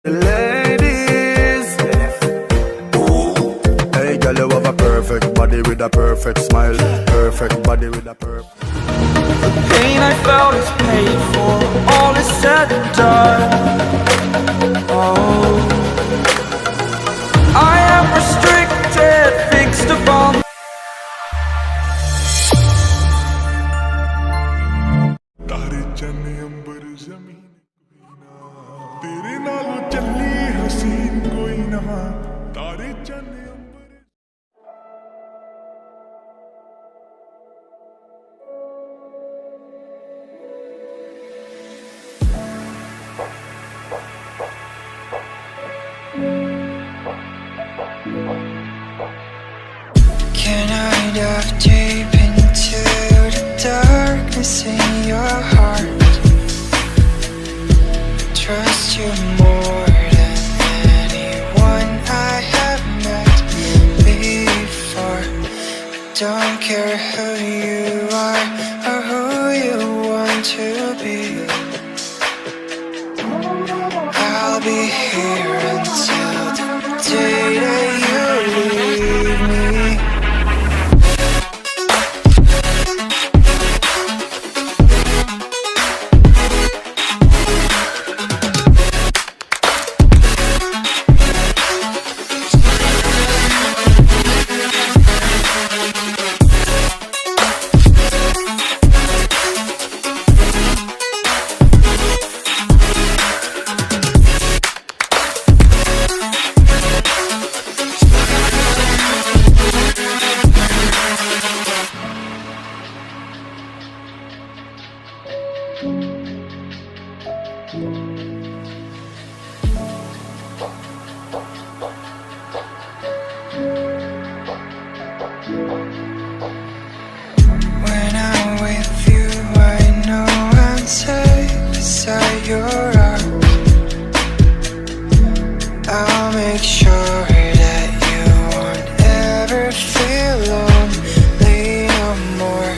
Ladies, hey girl, you have a perfect body with a perfect smile, perfect body with a perfect. The pain I felt is paid for, all is said and done. Oh, I am restricted, fixed upon. तारे चने अंबर ज़मीन तेरे नालों चली हसीन कोई ना तारे चने अंबर Can I dive deep into the darkness in your heart? Trust you more than anyone I have met before. Don't care who you are or who you want to be. I'll be here until the day that you leave me. When I'm with you, I know I'm safe beside your arms. I'll make sure that you won't ever feel lonely no more.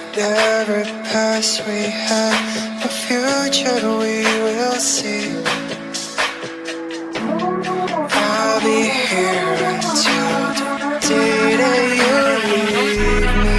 Whatever past we have, the future we will see. I'll be here until the day that you leave me.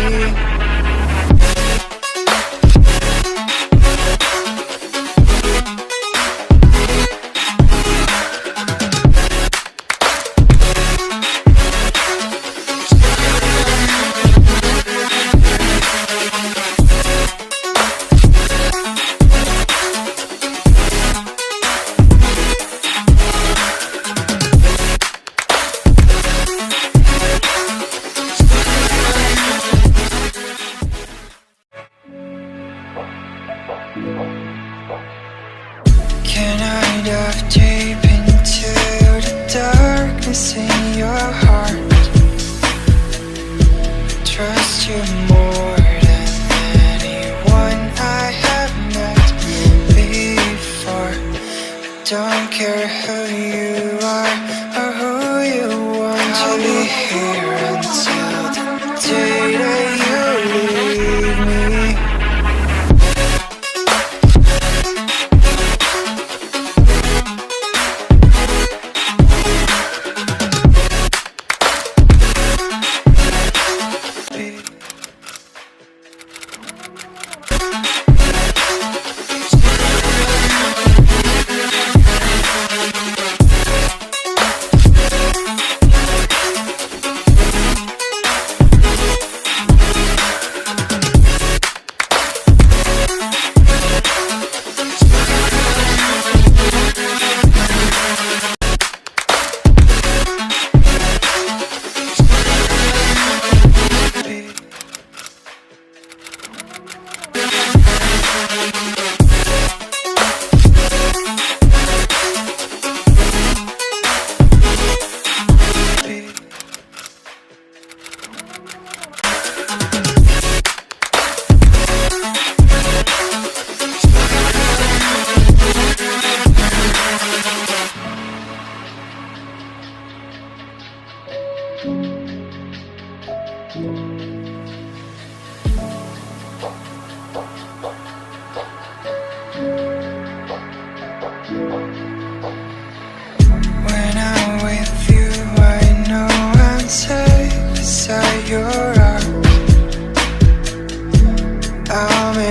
Can I dive deep into the darkness in your heart? Trust you more than anyone I have met before. Don't care who you are or who you want to be. I'll be here until the day that you leave me.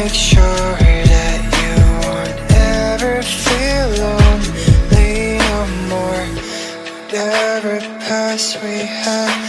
make sure that you won't ever feel lonely no more. Whatever past we had,